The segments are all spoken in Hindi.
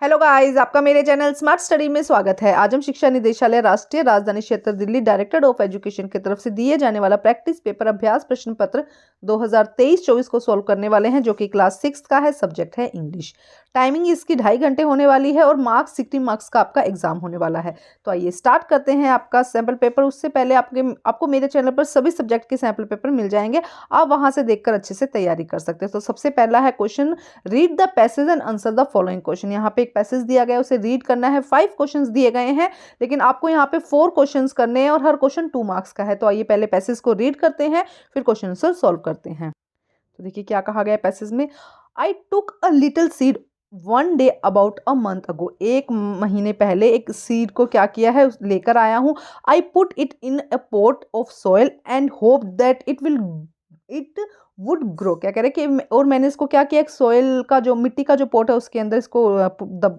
हेलो गाइस, आपका मेरे चैनल स्मार्ट स्टडी में स्वागत है। आज हम शिक्षा निदेशालय राष्ट्रीय राजधानी क्षेत्र दिल्ली डायरेक्टर ऑफ एजुकेशन की तरफ से दिए जाने वाला प्रैक्टिस पेपर अभ्यास प्रश्न पत्र 2023-24 को सॉल्व करने वाले हैं, जो कि क्लास 6 का है। सब्जेक्ट है इंग्लिश। टाइमिंग इसकी 2.5 घंटे होने वाली है और मार्क्स 60 मार्क्स का आपका एग्जाम होने वाला है। तो आइए स्टार्ट करते हैं आपका सैम्पल पेपर। उससे पहले आपको मेरे चैनल पर सभी सब्जेक्ट के सैम्पल पेपर मिल जाएंगे, आप वहां से देखकर अच्छे से तैयारी कर सकते हैं। तो सबसे पहला है question, read the passage and answer the following question. यहाँ पे एक पैसेज दिया गया है, उसे रीड करना है। 5 क्वेश्चंस दिए गए हैं, लेकिन आपको यहाँ पे 4 क्वेश्चंस करने हैं और हर क्वेश्चन 2 मार्क्स का है। तो आइए पहले पैसेज को रीड करते हैं, फिर क्वेश्चन आंसर सॉल्व करते हैं। तो देखिए क्या कहा गया है पैसेज में। I took a little seed one day about a month ago. एक महीने पहले एक सीड को क्या किया है, लेकर आया हूँ। I put it in a pot of soil and hope that it would grow. क्या कह रहे हैं कि और मैंने इसको क्या किया, एक सॉइल का जो मिट्टी का जो पॉट है उसके अंदर इसको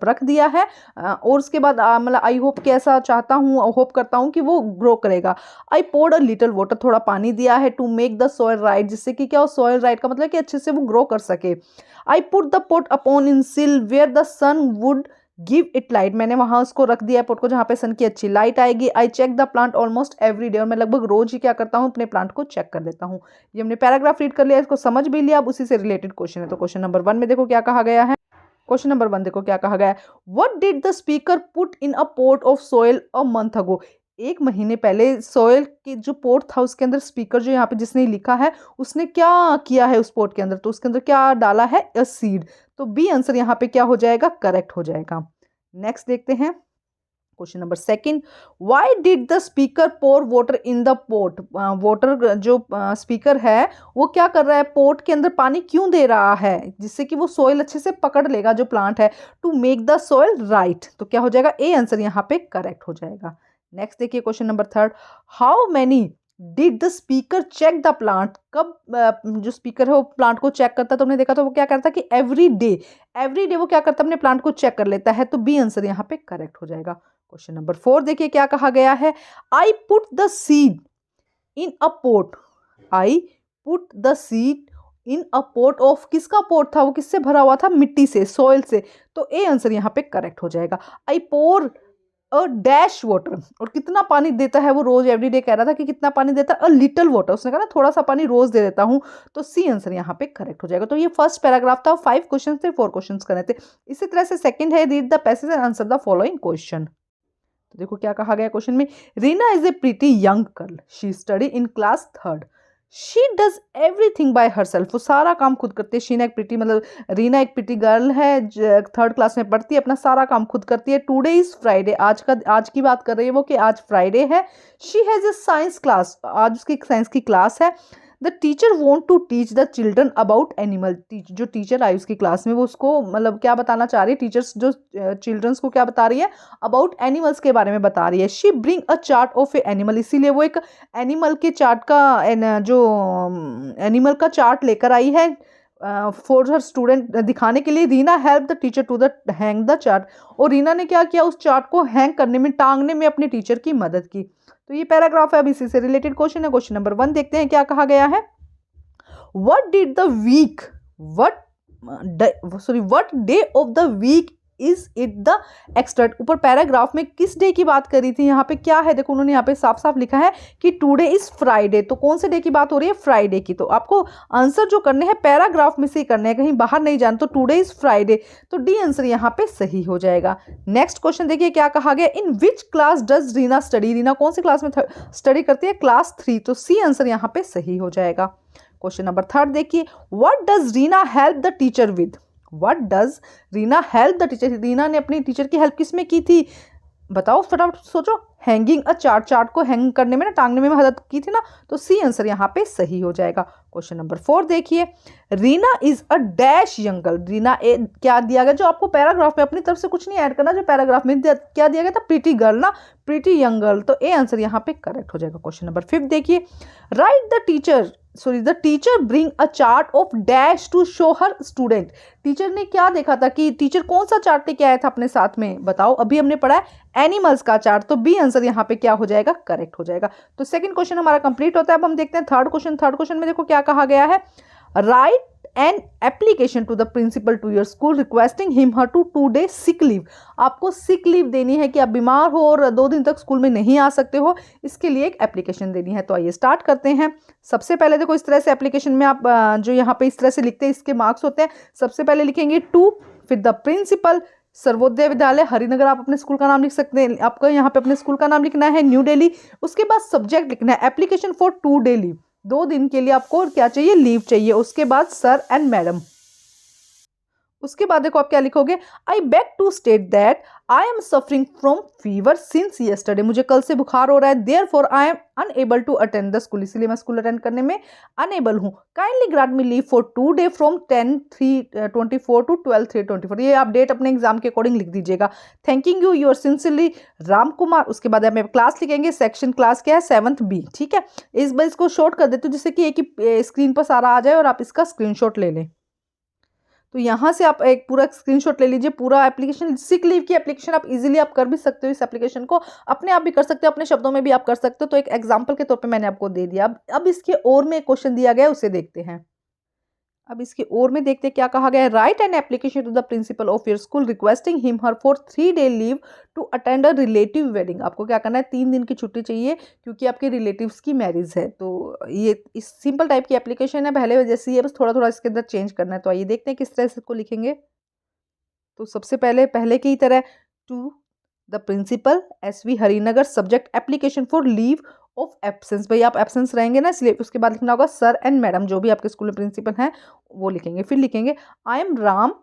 रख दिया है। और उसके बाद मतलब आई होप कि ऐसा चाहता हूँ, होप करता हूँ कि वो ग्रो करेगा। I poured a little water, थोड़ा पानी दिया है। To make the soil right, जिससे कि क्या हो, सॉइल राइट का मतलब कि अच्छे से वो ग्रो कर सके। I put the pot upon in sill where the sun would give it light, मैंने वहां उसको रख दिया है पोट को जहां पे सन की अच्छी लाइट आएगी। I check the plant almost every day, और मैं लगभग रोज ही क्या करता हूँ, अपने प्लांट को चेक कर लेता हूँ। ये हमने पैराग्राफ रीड कर लिया, इसको समझ भी लिया। अब उसी से रिलेटेड क्वेश्चन है। तो क्वेश्चन नंबर 1 में देखो क्या कहा गया है। क्वेश्चन नंबर 1 देखो क्या कहा गया है। What did the speaker put in a pot of soil a month ago. एक महीने पहले सॉइल की जो पोर्ट था उसके अंदर स्पीकर जो यहाँ पे जिसने लिखा है उसने क्या किया है उस पोर्ट के अंदर, तो उसके अंदर क्या डाला है, अ सीड। तो बी आंसर यहाँ पे क्या हो जाएगा, करेक्ट हो जाएगा। नेक्स्ट देखते हैं question number 2। Why did the speaker pour water in the pot. Water जो स्पीकर है वो क्या कर रहा है, पोट के अंदर पानी क्यों दे रहा है, जिससे कि वो सॉइल अच्छे से पकड़ लेगा जो प्लांट है। To make the soil right, तो क्या हो जाएगा, ए आंसर यहाँ पे करेक्ट हो जाएगा। नेक्स्ट देखिए question number 3। How many did the speaker check the plant. कब जो स्पीकर है वो प्लांट को चेक करता है, तो हमने देखा था वो क्या करता है कि एवरी डे वो क्या करता है, अपने प्लांट को चेक कर लेता है। तो बी आंसर यहाँ पे करेक्ट हो जाएगा। क्वेश्चन नंबर 4 देखिए क्या कहा गया है। I put the seed in a pot. I put the seed in a pot of, किसका पोट था वो, किससे भरा हुआ था, मिट्टी से, सॉइल से। तो ए आंसर यहाँ पे करेक्ट हो जाएगा। आई पोर अ डैश वाटर, और कितना पानी देता है वो रोज, एवरीडे कह रहा था कि कितना पानी देता है, अ लिटिल वाटर, उसने कहा ना थोड़ा सा पानी रोज दे देता हूँ। तो सी आंसर यहाँ पे करेक्ट हो जाएगा। तो ये फर्स्ट पैराग्राफ था, 5 क्वेश्चन थे, 4 क्वेश्चन करने थे। इसी तरह से सेकंड है, read the passage and answer the following question. तो देखो क्या कहा गया क्वेश्चन में। Reena is a pretty young girl, she study in class 3rd, she does everything by herself, वो सारा काम खुद करती है। शीना एक प्रीटी मतलब रीना एक प्रीटी गर्ल है, 3rd क्लास में पढ़ती है, अपना सारा काम खुद करती है। टुडे इज फ्राइडे, आज की बात कर रही है वो कि आज फ्राइडे है। She has a science class, आज उसकी साइंस की क्लास है। The teacher want to teach the children about animal, जो टीचर आई उसकी क्लास में वो उसको मतलब क्या बताना चाह रही है, टीचर्स जो चिल्ड्रंस को क्या बता रही है, अबाउट एनिमल्स के बारे में बता रही है। She bring a chart of A animal, इसीलिए वो एक एनिमल के चार्ट का जो एनिमल का चार्ट लेकर आई है फॉर हर स्टूडेंट, दिखाने के लिए। Reena help the teacher to the hang the chart, और रीना ने क्या किया, उस चार्ट को हैंग करने में, टांगने में अपने टीचर की मदद की। तो ये पैराग्राफ है, अब इसी से रिलेटेड क्वेश्चन है। क्वेश्चन नंबर 1 देखते हैं क्या कहा गया है। What did the week what day of the week is it the extract. ऊपर पैराग्राफ में किस डे की बात करी थी, यहाँ पे क्या है, देखो उन्होंने यहाँ पे साफ साफ लिखा है कि टुडे इज फ्राइडे, तो कौन से डे की बात हो रही है, फ्राइडे की। तो आपको आंसर जो करने हैं पैराग्राफ में से ही करने हैं, कहीं बाहर नहीं जाना। तो टुडे इज फ्राइडे, तो डी आंसर यहाँ पे सही हो जाएगा। नेक्स्ट क्वेश्चन देखिए क्या कहा गया। In which class does Reena study, Reena कौन सी क्लास में स्टडी करती है, क्लास 3, तो सी आंसर यहाँ पे सही हो जाएगा। क्वेश्चन नंबर 3 देखिए। What does Reena help the teacher with. What does Reena help the teacher, Reena ने अपनी टीचर की हेल्प किस में की थी, बताओ फटाफट सोचो। हैंगिंग अ चार्ट, चार्ट को हैंग करने में ना, टांगने में मदद की थी ना, तो सी आंसर यहाँ पे सही हो जाएगा। क्वेश्चन नंबर 4 देखिए। Reena is a dash young girl, Reena क्या दिया गया, जो आपको पैराग्राफ में अपनी तरफ से कुछ नहीं ऐड करना, जो पैराग्राफ में क्या दिया गया था, प्रीटी गर्ल ना, प्रीटी यंग गर्ल, तो ए आंसर यहाँ पे करेक्ट हो जाएगा। क्वेश्चन नंबर 5 देखिए। Write the teacher bring a chart of dash to show her student, teacher ने क्या देखा था, कि टीचर कौन सा चार्ट लेके आया था अपने साथ में, बताओ। अभी हमने पढ़ा है एनिमल्स का चार्ट, तो बी आंसर यहाँ पे क्या हो जाएगा, करेक्ट हो जाएगा। तो सेकंड क्वेश्चन हमारा कंप्लीट होता है। अब हम देखते हैं थर्ड क्वेश्चन। थर्ड क्वेश्चन में देखो क्या कहा गया है। Write an application to the principal to your school requesting him her to 2 day sick leave. आपको सिक लीव देनी है कि आप बीमार हो और 2 दिन तक स्कूल में नहीं आ सकते हो, इसके लिए एक एप्लीकेशन देनी है। तो आइए स्टार्ट करते हैं। सबसे पहले देखो इस तरह से एप्लीकेशन में आप जो यहाँ पे इस तरह से लिखते हैं इसके मार्क्स होते हैं। सबसे पहले लिखेंगे टू, फिर द प्रिंसिपल, सर्वोदय विद्यालय हरिनगर, आप अपने स्कूल का नाम लिख सकते हैं। आपको यहाँ पे अपने स्कूल का नाम लिखना है, न्यू दिल्ली। उसके बाद सब्जेक्ट लिखना है एप्लीकेशन फॉर 2 डे लीव, 2 दिन के लिए आपको क्या चाहिए, लीव चाहिए। उसके बाद सर एंड मैडम। उसके बाद देखो आप क्या लिखोगे, I beg to state that I am suffering from fever since yesterday, मुझे कल से बुखार हो रहा है। Therefore I am unable to attend the school, इसलिए मैं स्कूल अटेंड करने में अनएबल हूँ। Kindly grant me leave for 2 day from 10/3/24 to 12/3/24। ये आप डेट अपने एग्जाम के अकॉर्डिंग लिख दीजिएगा। Thanking you, your sincerely Ram Kumar. उसके बाद हमें क्लास लिखेंगे, सेक्शन क्लास क्या है 7th B, ठीक है। इस बार इसको शॉर्ट कर देते हो जिससे कि एक ही स्क्रीन पर सारा आ जाए और आप इसका स्क्रीनशॉट ले लें। तो यहाँ से आप एक पूरा स्क्रीनशॉट ले लीजिए। पूरा एप्लीकेशन, सिक लीव की एप्लीकेशन आप इजीली आप कर भी सकते हो। इस एप्लीकेशन को अपने आप भी कर सकते हो, अपने शब्दों में भी आप कर सकते हो। तो एक एग्जांपल के तौर पे मैंने आपको दे दिया। अब इसके और में एक क्वेश्चन दिया गया है, उसे देखते हैं। अब इसके और में देखते हैं क्या कहा गया है। Write an application to the principal of your school requesting him her for 3 day leave to attend a relative wedding. आपको क्या करना है, 3 दिन की छुट्टी चाहिए क्योंकि आपके रिलेटिव्स की मैरिज है। तो ये इस सिंपल टाइप की एप्लीकेशन है, पहले जैसी है, बस थोड़ा थोड़ा इसके अंदर चेंज करना है। तो आइए देखते हैं किस तरह से इसको लिखेंगे। तो सबसे पहले की तरह to the principal SV Harinagar, subject application for leave of absence, भाई आप एब्सेंस रहेंगे ना इसलिए। उसके बाद लिखना होगा सर एंड मैडम, जो भी आपके स्कूल में प्रिंसिपल हैं वो लिखेंगे। फिर लिखेंगे I am Ram,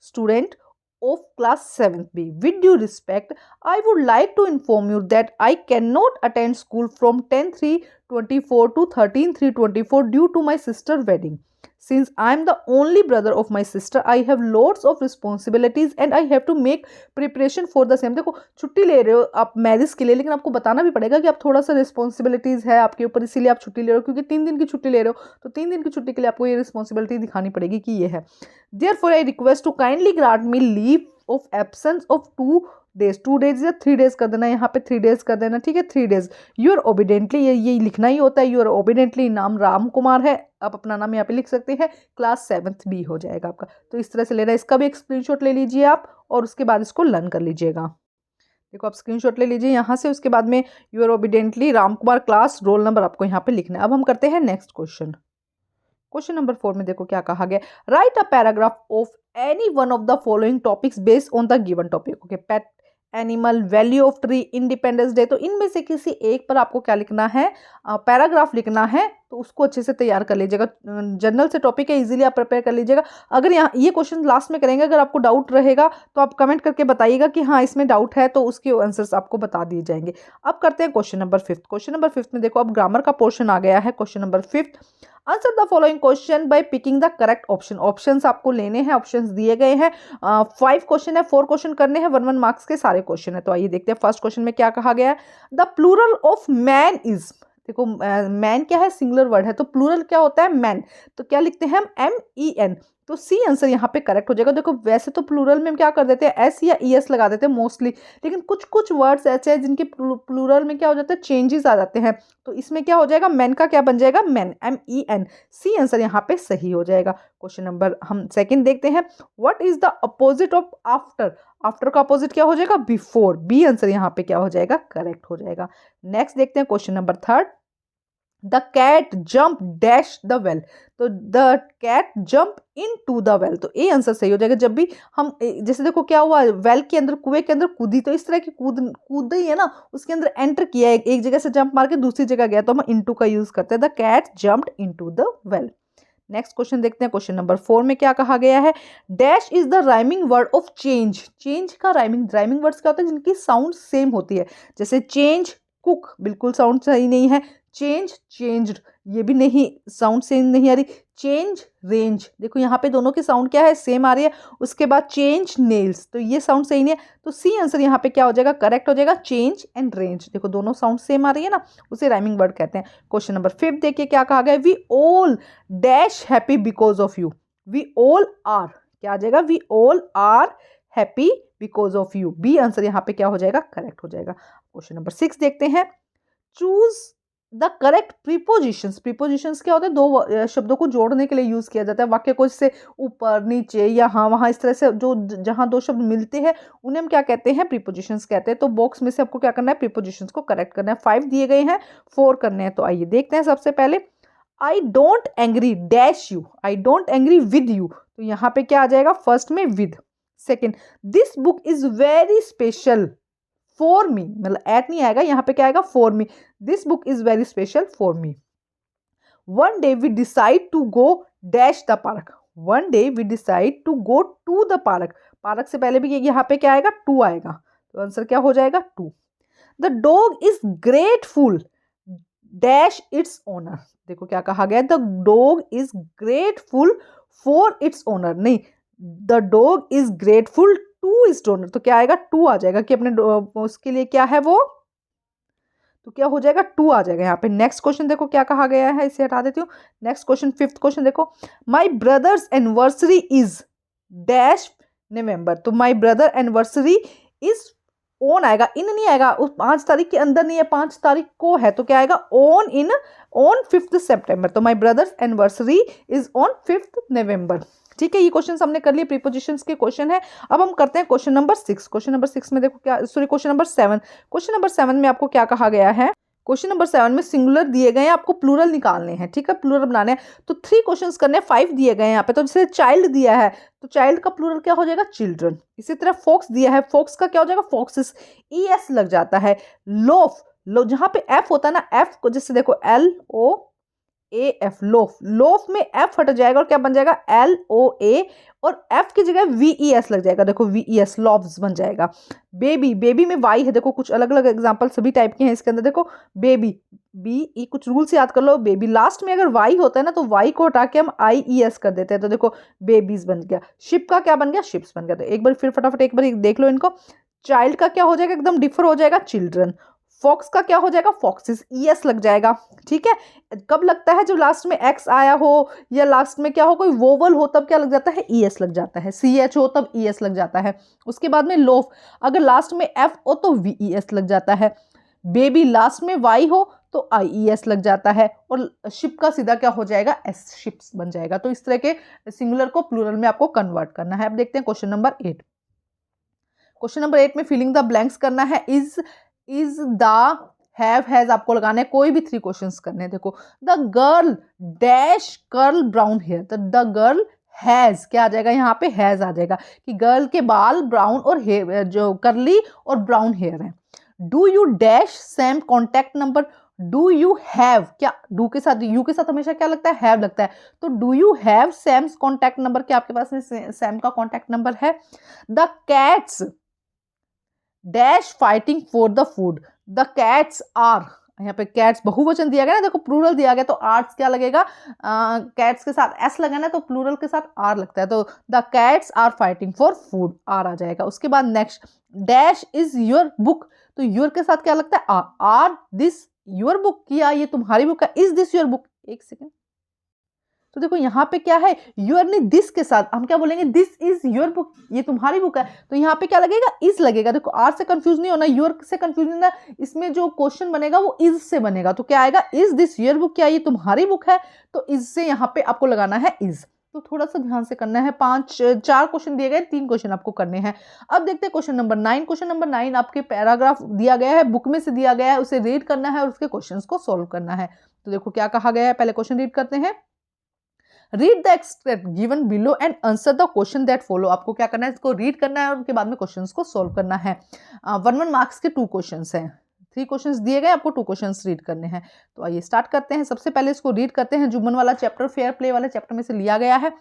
student of class 7th B. With due respect, I would like to inform you that I cannot attend school from 10/3/24 to 13/3/24 due to my sister wedding. Since I am the only brother of my sister, I have lots of responsibilities and I have to make preparation for the same. देखो छुट्टी ले रहे हो आप मैरिज के लिए, लेकिन आपको बताना भी पड़ेगा कि आप थोड़ा सा रिस्पॉन्सिबिलिटीज़ है आपके ऊपर, इसीलिए आप छुट्टी ले रहे हो। क्योंकि 3 दिन की छुट्टी ले रहे हो तो 3 दिन की छुट्टी के लिए आपको ये रिस्पॉन्सिबिलिटी दिखानी पड़ेगी कि ये है। Therefore, I request to kindly grant me leave of absence of 2 days, 2 days या 3 days कर देना, यहाँ पे 3 days कर देना, ठीक है। 3 days योर ओबिडेंटली, ये लिखना ही होता है। योर ओबिडेंटली, नाम राम कुमार है, आप अपना नाम यहाँ पे लिख सकते हैं। क्लास 7th B हो जाएगा आपका। तो इस तरह से लेना है। इसका भी एक स्क्रीनशॉट ले लीजिए आप और उसके बाद इसको लर्न कर लीजिएगा। देखो आप स्क्रीनशॉट ले लीजिए यहाँ से। उसके बाद में your obediently Ram Kumar, class, roll number आपको यहाँ पे लिखना है। अब हम करते हैं नेक्स्ट क्वेश्चन। क्वेश्चन नंबर 4 में देखो क्या कहा गया। Right a paragraph of any one of the following topics based on the given topic. Okay, pet, animal, value of tree, independence day. तो इनमें से किसी एक पर आपको क्या लिखना है, पैराग्राफ लिखना है। तो उसको अच्छे से तैयार कर लीजिएगा। जनरल से टॉपिक है, इजीली आप प्रिपेयर कर लीजिएगा। अगर यहाँ ये क्वेश्चन लास्ट में करेंगे, अगर आपको डाउट रहेगा तो आप कमेंट करके बताइएगा कि हाँ इसमें डाउट है, तो उसके आंसर्स आपको बता दिए जाएंगे। अब करते हैं क्वेश्चन नंबर 5। क्वेश्चन नंबर 5 में देखो अब ग्रामर का पोर्शन आ गया है। Question number 5, answer the following question by picking the correct option. Options आपको लेने हैं, ऑप्शंस दिए गए हैं। 5 क्वेश्चन है, 4 क्वेश्चन करने हैं, 1 मार्क्स के सारे क्वेश्चन है। तो आइए देखते हैं फर्स्ट क्वेश्चन में क्या कहा गया है। The plural of man is, देखो मैन क्या है, सिंगुलर वर्ड है, तो प्लूरल क्या होता है, मैन। तो क्या लिखते हैं हम, MEN। तो सी आंसर यहाँ पे करेक्ट हो जाएगा। देखो वैसे तो प्लूरल में हम क्या कर देते हैं, S या ES लगा देते हैं मोस्टली, लेकिन कुछ कुछ वर्ड्स ऐसे हैं जिनके प्लूरल में क्या हो जाता है, चेंजेस आ जाते हैं। तो इसमें क्या हो जाएगा, मैन का क्या बन जाएगा, मैन, MEN। सी आंसर यहाँ पे सही हो जाएगा। क्वेश्चन नंबर हम सेकंड देखते हैं। What is the opposite of after. After का अपोजिट क्या हो जाएगा, बिफोर। बी आंसर यहाँ पे क्या हो जाएगा, करेक्ट हो जाएगा। नेक्स्ट देखते हैं question number 3, the cat jump dash the well. तो the cat jump into the well, तो ए आंसर सही हो जाएगा। जब भी हम जैसे देखो क्या हुआ, वेल के अंदर, कुएं के अंदर कूदी, तो इस तरह की कूद ही है ना, उसके अंदर एंटर किया है, एक जगह से जंप मार के दूसरी जगह गया, तो हम इनटू का यूज करते हैं। The cat jumped into the well. Next question देखते हैं। क्वेश्चन नंबर 4 में क्या कहा गया है। Dash is the rhyming word of change. Change का राइमिंग वर्ड्स क्या होता है, जिनकी साउंड सेम होती है। जैसे चेंज, कुक, बिल्कुल साउंड सही नहीं है। चेंज, चेंज्ड, ये भी नहीं, साउंड सेम नहीं आ रही। चेंज, रेंज, देखो यहाँ पे दोनों की साउंड क्या है, सेम आ रही है। उसके बाद चेंज नेल्स, तो ये साउंड सही नहीं है। तो सी आंसर यहाँ पे क्या हो जाएगा, करेक्ट हो जाएगा। चेंज एंड रेंज, देखो दोनों साउंड सेम आ रही है ना, उसे राइमिंग वर्ड कहते हैं। क्वेश्चन नंबर 5 देखिए क्या कहा गया। We all dash happy because of you. We all are, क्या आ जाएगा, we all are happy because of you. B answer यहाँ पे क्या हो जाएगा, करेक्ट हो जाएगा। क्वेश्चन नंबर 6 देखते हैं। Choose the correct prepositions, prepositions क्या होते हैं, दो शब्दों को जोड़ने के लिए यूज किया जाता है वाक्य को, जैसे ऊपर नीचे यहाँ वहाँ, इस तरह से जो जहाँ दो शब्द मिलते हैं उन्हें हम क्या कहते हैं, प्रीपोजिशंस कहते हैं। तो बॉक्स में से आपको क्या करना है, प्रीपोजिशंस को करेक्ट करना है। 5 दिए गए हैं, 4 करने हैं। तो आइए देखते हैं। सबसे पहले I don't angry dash you, I don't angry with you, तो यहाँ पे क्या आ जाएगा, फर्स्ट में with. Second, this book is very special for me, मतलब एट नहीं आएगा, यहाँ पे क्या आएगा, for me. This book is very special for me. One day we decide to go dash the park, one day we decide to go to the park, park से पहले भी यहाँ पे क्या आएगा, टू आएगा, तो आंसर क्या हो जाएगा, to. The dog is grateful dash its owner, देखो क्या कहा गया, the dog is grateful for its owner, नहीं, the dog is grateful to its owner, तो क्या आएगा, टू आ जाएगा कि अपने उसके लिए क्या है वो, तो क्या हो जाएगा, टू आ जाएगा यहाँ पे। नेक्स्ट क्वेश्चन देखो क्या कहा गया है, इसे हटा देती हूँ। नेक्स्ट क्वेश्चन, 5th क्वेश्चन देखो, माई ब्रदर्स एनिवर्सरी इज डैश नवंबर, तो my brother anniversary is on आएगा, इन नहीं आएगा, उस 5 तारीख के अंदर नहीं है, 5 तारीख को है, तो क्या आएगा, on in, on 5th September, तो my brother's anniversary is on 5th November. ठीक है, ये क्वेश्चन हमने कर लिए, प्रीपोजिशंस के क्वेश्चन है। अब हम करते हैं क्वेश्चन नंबर 6। क्वेश्चन नंबर 6 में देखो क्या, sorry question number 7, question number 7 में आपको क्या कहा गया है, क्वेश्चन नंबर 7 में सिंगुलर दिए गए हैं, आपको प्लूरल निकालने हैं। ठीक है, प्लूरल बनाने हैं, तो 3 क्वेश्चंस करने हैं, 5 दिए गए हैं यहाँ पे। तो जैसे चाइल्ड दिया है, तो चाइल्ड का प्लूरल क्या हो जाएगा, चिल्ड्रन। इसी तरह फॉक्स दिया है, फॉक्स का क्या हो जाएगा, फॉक्सेस, ES लग जाता है। लोफ, लो जहाँ पे F होता है ना, F को जैसे देखो LOAF, लोफ, लोफ में F हट जाएगा और क्या बन जाएगा, LOA, और F की जगह VES लग जाएगा, देखो VES, लॉव्स बन जाएगा। बेबी, बेबी में Y है, देखो कुछ अलग अलग एग्जांपल सभी टाइप के हैं इसके अंदर, देखो बेबी, BE, कुछ रूल्स याद कर लो, बेबी लास्ट में अगर Y होता है ना, तो Y को हटा के हम IES कर देते हैं, तो देखो बेबीज बन गया। शिप का क्या बन गया, शिप्स बन गया। तो एक बार फिर फटाफट एक बार देख लो इनको। चाइल्ड का क्या हो जाएगा, एकदम डिफर हो जाएगा, चिल्ड्रन। फॉक्स का क्या हो जाएगा, फॉक्सेस, ES लग जाएगा। ठीक है, कब लगता है, जब लास्ट में X आया हो या लास्ट में क्या हो, कोई वोवल हो, तब क्या लग जाता है, ES लग जाता है। CH हो तब ES लग जाता है। उसके बाद में लोफ, अगर लास्ट में F हो तो VES लग जाता है। बेबी लास्ट में Y हो तो IES लग जाता है। और शिप का सीधा क्या हो जाएगा, S, शिप्स बन जाएगा। तो इस तरह के सिंगुलर को प्लूरल में आपको कन्वर्ट करना है। अब देखते हैं क्वेश्चन नंबर 8। क्वेश्चन नंबर 8 में फिलिंग द ब्लैंक्स करना है। इज द, हैव, हैज आपको लगाना है, कोई भी 3 क्वेश्चंस करने हैं। देखो, the girl dash curl brown hair, तो द गर्ल हैज क्या आ जाएगा, यहाँ पे हैज आ जाएगा कि गर्ल के बाल ब्राउन और हेयर, जो कर्ली और ब्राउन हेयर है। Do you dash Sam contact number, do you have, क्या डू के साथ, यू के साथ हमेशा क्या लगता है, हैव लगता है, तो do you have Sam's contact number, क्या आपके पास में सैम का कॉन्टैक्ट नंबर है। The cats dash fighting for the food, the cats are, यहाँ पे कैट्स बहुवचन दिया गया ना, देखो प्लूरल दिया गया, तो आर्ट्स क्या लगेगा, कैट्स के साथ S लगाना, तो प्लूरल के साथ R लगता है, तो the cats are fighting for food, R आ जाएगा। उसके बाद next, dash is your book, तो योर के साथ क्या लगता है, आर दिस योर बुक, किया ये तुम्हारी बुक है, इज दिस योर बुक, एक सेकेंड, तो देखो यहाँ पे क्या है, यूर ने दिस के साथ हम क्या बोलेंगे, दिस इज योर बुक, ये तुम्हारी बुक है, तो यहाँ पे क्या लगेगा, इज लगेगा। देखो आर से कंफ्यूज नहीं होना, योर से कंफ्यूज नहीं होना, इसमें जो क्वेश्चन बनेगा वो इज से बनेगा, तो क्या आएगा, इज दिस योर बुक, क्या ये तुम्हारी बुक है, तो इज से यहाँ पे आपको लगाना है इज। तो थोड़ा सा ध्यान से करना है। 4 क्वेश्चन दिए गए, 3 क्वेश्चन आपको करने हैं। अब देखते हैं क्वेश्चन नंबर 9। क्वेश्चन नंबर 9 आपके पैराग्राफ दिया गया है, बुक में से दिया गया है, उसे रीड करना है और उसके क्वेश्चंस को सोल्व करना है। तो देखो क्या कहा गया है, पहले क्वेश्चन रीड करते हैं। Read the extract given below and answer the question that follow, आपको क्या करना है, इसको रीड करना है और उनके बाद में क्वेश्चंस को सोल्व करना है। 1 मार्क्स के 2 क्वेश्चंस हैं, 3 क्वेश्चंस दिए गए, आपको 2 क्वेश्चंस रीड करने हैं। तो आइए स्टार्ट करते हैं। सबसे पहले इसको रीड करते हैं। जुम्मन वाला चैप्टर फेयर प्ले वाले चैप्टर में से लिया गया है।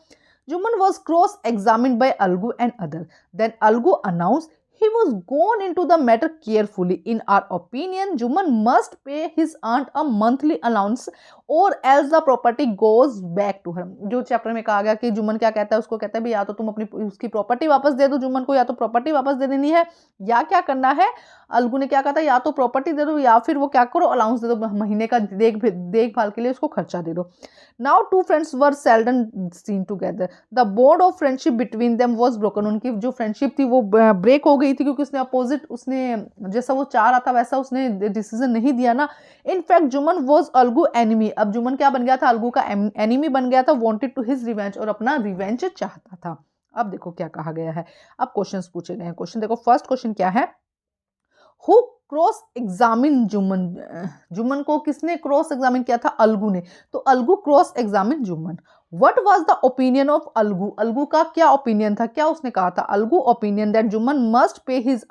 Jumman was cross examined by Algu and other. Then Algu announced he was gone into the matter carefully. In our opinion, Juman must pay his aunt a monthly allowance or else the property goes back to her. जो चैप्टर में कहा गया कि जुम्मन क्या कहता है, उसको कहता है भी या तो तुम अपनी उसकी प्रॉपर्टी वापस दे दो जुम्मन को, या तो प्रॉपर्टी वापस दे देनी है, या क्या करना है। अलगू ने क्या कहा था, या तो प्रॉपर्टी दे दो या फिर वो क्या करो, अलाउंस दे दो, महीने का देखभाल के लिए उसको खर्चा दे दो। Now 2 friends were seldom seen together. The bond of friendship between them was broken. उनकी जो फ्रेंडशिप थी वो ब्रेक हो गई गई थी, क्योंकि उसने अपोजिट, उसने जैसा वो चाह रहा था वैसा उसने डिसीजन नहीं दिया ना। In fact Juman was Algu enemy, अब जुमन क्या बन गया था, अलगू का एनिमी बन गया था, वॉन्टेड टू हिज रिवेंज, और अपना रिवेंज चाहता था। अब देखो क्या कहा गया है, अब क्वेश्चंस पूछे गए हैं। क्वेश्चन देखो, फर्स्ट क्वेश्चन क्या है, who cross examine Juman, Juman को किसने क्रॉस एग्जामिन किया था, अलगू ने, तो Algu cross examine Juman. What was the opinion of Algu, Algu का क्या ओपिनियन था, क्या उसने कहा था, Algu opinion that Juman must pay his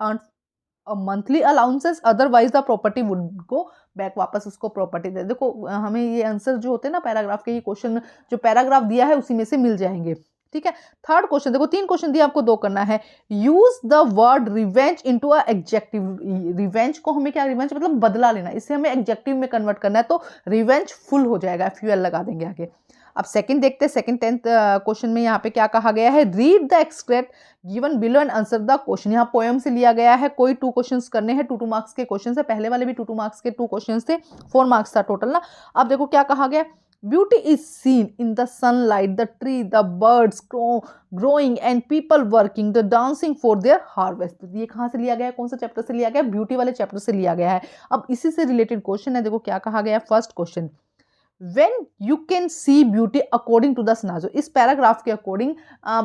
monthly allowances, otherwise the property would go back, वापस उसको प्रॉपर्टी दे। देखो हमें ये आंसर जो होते हैं ना पैराग्राफ के, ये क्वेश्चन जो पैराग्राफ दिया है उसी में से मिल जाएंगे, ठीक है। थर्ड क्वेश्चन देखो, 3 क्वेश्चन दिया आपको, 2 करना है। Use the word revenge into a adjective, revenge को हमें क्या, रिवेंज मतलब बदला लेना, इससे हमें एडजेक्टिव में कन्वर्ट करना है, तो रिवेंज फुल हो जाएगा, फ्यूएल लगा देंगे आगे। अब सेकंड देखते हैं, सेकंड 10th क्वेश्चन में यहाँ पे क्या कहा गया है, read the extract given below and answer the question. यहाँ पोएम से लिया गया है, कोई 2 क्वेश्चंस करने हैं, 2 मार्क्स के क्वेश्चन है, पहले वाले भी 2 मार्क्स के 2 क्वेश्चंस थे, 4 मार्क्स था टोटल ना। अब देखो क्या कहा गया, beauty is seen in the sunlight, the tree, the birds growing and people working, the dancing for their harvest. ये कहाँ से लिया गया है, कौन सा चैप्टर से लिया गया है, ब्यूटी वाले चैप्टर से लिया गया है। अब इसी से रिलेटेड क्वेश्चन है, देखो क्या कहा गया है, first question, When you can see beauty according to the Snazo, इस पैराग्राफ के अकॉर्डिंग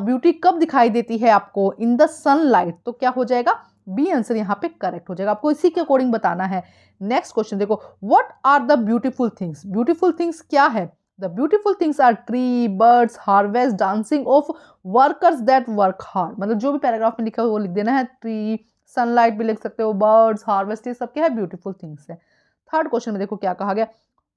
ब्यूटी कब दिखाई देती है आपको, इन द सनलाइट, तो क्या हो जाएगा, बी आंसर यहाँ पे करेक्ट हो जाएगा, आपको इसी के अकॉर्डिंग बताना है। नेक्स्ट क्वेश्चन देखो, what are the beautiful things, beautiful things क्या है, the beautiful things are tree, birds, harvest, dancing of workers that work hard, मतलब जो भी पैराग्राफ में लिखा है वो लिख देना है, ट्री, सनलाइट भी लिख सकते हो, बर्ड्स, हार्वेस्ट, ये सब क्या है, ब्यूटीफुल थिंग्स है। थर्ड क्वेश्चन में देखो क्या कहा गया,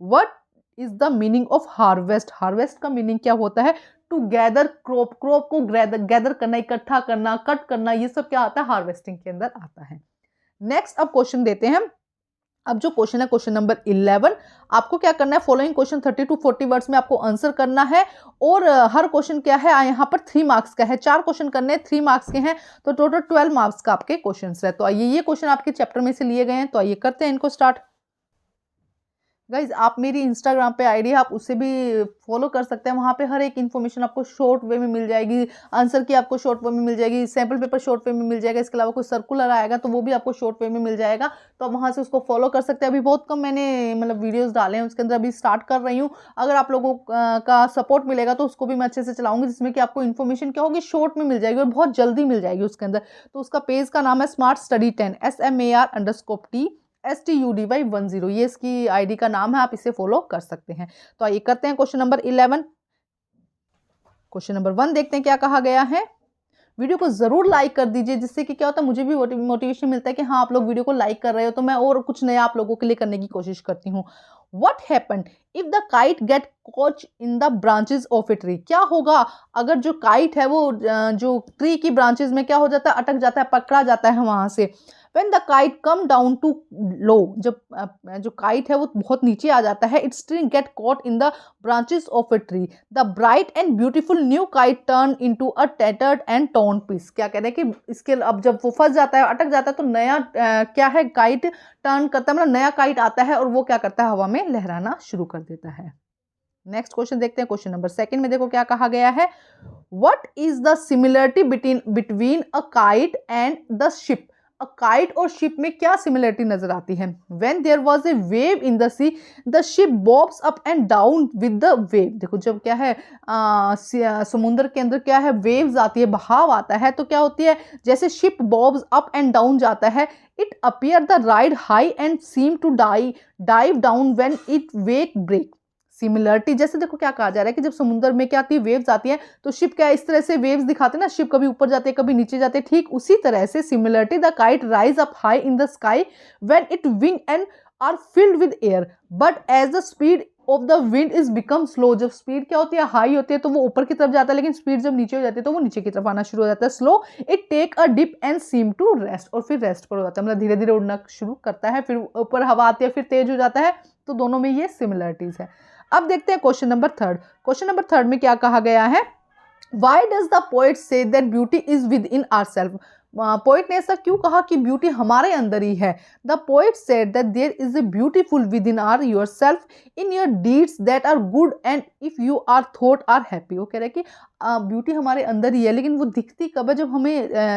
what is the meaning of harvest, harvest का मीनिंग क्या होता है, टू गैदर क्रॉप, क्रॉप को गैदर करना, इकट्ठा करना, कट करना, ये सब क्या आता है, हार्वेस्टिंग के अंदर आता है। नेक्स्ट अब क्वेश्चन देते हैं, अब जो क्वेश्चन है क्वेश्चन नंबर 11, आपको क्या करना है, फॉलोइंग क्वेश्चन 30 to 40 वर्ड्स में आपको आंसर करना है, और हर क्वेश्चन क्या है, यहाँ पर 3 मार्क्स का है, 4 क्वेश्चन करने हैं, 3 मार्क्स के हैं, तो टोटल 12 मार्क्स का आपके क्वेश्चन है। तो आइए, ये क्वेश्चन आपके चैप्टर में से लिए गए हैं, तो आइए करते हैं इनको स्टार्ट। गाइज आप मेरी इंस्टाग्राम पे आईडी है, आप उससे भी फॉलो कर सकते हैं, वहाँ पे हर एक इन्फॉर्मेशन आपको शॉर्ट वे में मिल जाएगी, आंसर की आपको शॉर्ट वे में मिल जाएगी, सैम्पल पेपर शॉर्ट वे में मिल जाएगा, इसके अलावा कोई सर्कुलर आएगा तो वो भी आपको शॉर्ट वे में मिल जाएगा, तो आप वहाँ से उसको फॉलो कर सकते हैं। अभी बहुत कम मैंने मतलब वीडियोज़ डाले हैं, उसके अंदर अभी स्टार्ट कर रही हूँ, अगर आप लोगों का सपोर्ट मिलेगा तो उसको भी मैं अच्छे से चलाऊंगी, जिसमें कि आपको इन्फॉर्मेशन क्या होगी, शॉर्ट में मिल जाएगी और बहुत जल्दी मिल जाएगी उसके अंदर। तो उसका पेज का नाम है स्मार्ट स्टडी 10, SMAR_T STUDY10, ये इसकी आईडी का नाम है, आप इसे फॉलो कर सकते हैं। तो आइए करते हैं क्वेश्चन नंबर 11। क्वेश्चन नंबर 1 देखते हैं क्या कहा गया है। वीडियो को जरूर लाइक कर दीजिए, जिससे कि क्या होता है, मुझे भी मोटिवेशन मिलता है कि हाँ आप लोग वीडियो को लाइक कर रहे हो, तो मैं और कुछ नया आप लोगों के लिए करने की कोशिश करती हूँ। What happened if the kite get caught in the branches of a tree? क्या होगा अगर जो काइट है वो जो ट्री की ब्रांचेस में क्या हो जाता है, अटक जाता है, पकड़ा जाता है वहां से। When the kite come down to low, जब जो काइट है वो बहुत नीचे आ जाता है, it still get caught in the branches of a tree. The bright and beautiful new kite turn into a tattered and torn piece. क्या कह रहे हैं कि इसके अब जब वो फंस जाता है, अटक जाता है, तो नया क्या है, काइट टर्न करता है, मतलब नया काइट आता है और वो क्या करता है, हवा में लहराना शुरू कर देता है। नेक्स्ट क्वेश्चन देखते हैं, क्वेश्चन नंबर 2 में देखो क्या कहा गया है। What is the similarity between a kite and the ship? Kite और शिप में क्या सिमिलरिटी नजर आती है। When there was a wave in the sea, the ship bobs up and down with the wave. देखो जब क्या है समुद्र के अंदर क्या है, वेव्स आती है, बहाव आता है, तो क्या होती है, जैसे ship bobs up and down जाता है, it appear the ride high and seem to dive down when it wake break. Similarity जैसे देखो क्या कहा जा रहा है कि जब समुद्र में क्या आती है, वेव्स आती हैं, तो शिप क्या इस तरह से वेव्स दिखाते हैं ना, शिप कभी ऊपर जाते हैं कभी नीचे जाते हैं, ठीक उसी तरह से similarity the kite rise up high in the sky when it wing and are filled with air, but as the speed of the wind is become slow. जब स्पीड क्या होती है, हाई होती है, तो वो ऊपर की तरफ जाता है, लेकिन स्पीड जब नीचे हो जाती है तो वो नीचे की तरफ आना शुरू हो जाता है, slow. It take a dip and seem to rest, और फिर रेस्ट पर हो जाता है, मतलब धीरे धीरे उड़ना शुरू करता है, फिर ऊपर हवा आती है, फिर तेज हो जाता है, तो दोनों में ये सिमिलरिटीज है। अब देखते हैं क्वेश्चन नंबर 3। क्वेश्चन नंबर 3 में क्या कहा गया है। Why does the poet say that beauty is within our self? Poet ने ऐसा क्यों कहा कि ब्यूटी हमारे अंदर ही है। The poet said that there is a beautiful within are your self in your deeds that are good and if you are thought are happy. वो कह रहे हैं कि ब्यूटी हमारे अंदर ही है, लेकिन वो दिखती कब है,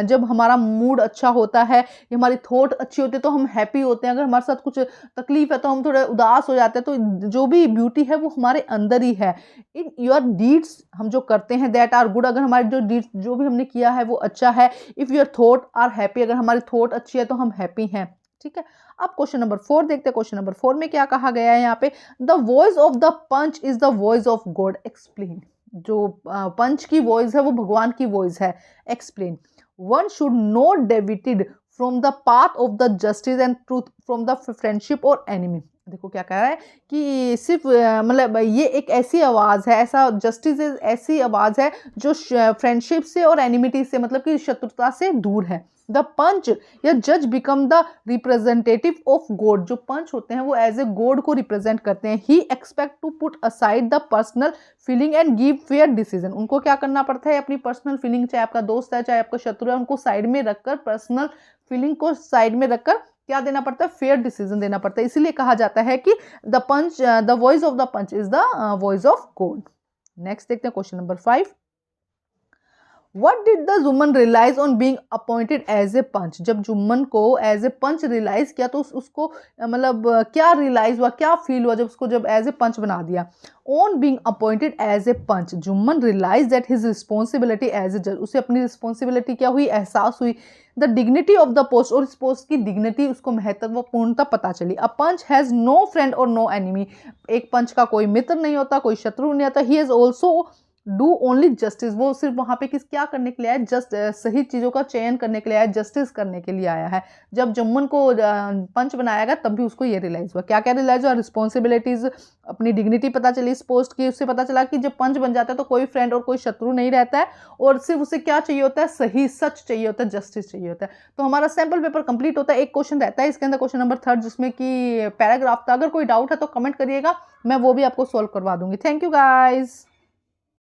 जब हमारा मूड अच्छा होता है, हमारी थॉट अच्छी होती है तो हम हैप्पी होते हैं। अगर हमारे साथ कुछ तकलीफ है तो हम थोड़े उदास हो जाते हैं। तो जो भी ब्यूटी है वो हमारे अंदर ही है। इन योर डीड्स, हम जो करते हैं, दैट आर गुड, अगर हमारे जो डीड्स जो भी हमने किया है वो अच्छा है। If your thought are happy, अगर हमारी थॉट अच्छी है तो हम हैप्पी हैं। ठीक है, अब क्वेश्चन नंबर 4 देखते हैं। क्वेश्चन नंबर 4 में क्या कहा गया है यहाँ पे, the voice of the panch is the voice of God, explain. जो पंच की वॉइस है वो भगवान की वॉइस है, explain. One should not deviated from the path of the justice and truth from the friendship और एनिमी। देखो क्या कह रहा है कि सिर्फ मतलब ये एक ऐसी आवाज़ है, ऐसा जस्टिस ऐसी आवाज़ है जो फ्रेंडशिप से और एनिमिटी से, मतलब कि शत्रुता से दूर है। द पंच या जज become the representative of God, जो पंच होते हैं वो एज ए गॉड को रिप्रेजेंट करते हैं। He expect to put aside the personal feeling and give fair decision. उनको क्या करना पड़ता है, अपनी पर्सनल फीलिंग, चाहे आपका दोस्त है चाहे आपका शत्रु है, उनको साइड में रखकर, पर्सनल फीलिंग को साइड में रखकर क्या देना पड़ता है, फेयर डिसीजन देना पड़ता है। इसीलिए कहा जाता है कि the voice of the panch is the voice of God. Next देखते हैं question number 5। What did the Jumman realise on being appointed as a panch? जब जुम्मन को एज ए पंच रियलाइज किया तो उसको मतलब क्या रियलाइज हुआ, क्या फील हुआ जब एज ए पंच बना दिया? On being appointed as a panch, Jumman realise that his responsibility as a जज, उसे अपनी रिस्पॉन्सिबिलिटी क्या हुई, एहसास हुई। The dignity of the post, और इस पोस्ट की डिग्निटी उसको महत्वपूर्णता पता चली। A panch has no friend और नो एनिमी, एक पंच का कोई मित्र नहीं होता, कोई शत्रु नहीं होता। He has also do only justice, वो सिर्फ वहाँ पे क्या करने के लिए आया, सही चीज़ों का चयन करने के लिए आया, जस्टिस करने के लिए आया है। जब जुम्मन को पंच बनाया गया तब भी उसको ये रियलाइज़ हुआ। क्या क्या रियलाइज़ हुआ, रिस्पॉन्सिबिलिटीज़, अपनी डिग्निटी पता चली इस पोस्ट की। उससे पता चला कि जब पंच बन जाता है तो कोई फ्रेंड और कोई शत्रु नहीं रहता है, और सिर्फ उसे क्या चाहिए होता है, सही सच चाहिए होता है, जस्टिस चाहिए होता है। तो हमारा सैम्पल पेपर कंप्लीट होता है। एक क्वेश्चन रहता है इसके अंदर, क्वेश्चन नंबर 3, जिसमें कि पैराग्राफ था। अगर कोई डाउट है तो कमेंट करिएगा, मैं वो भी आपको सॉल्व करवा दूंगी। Thank you guys.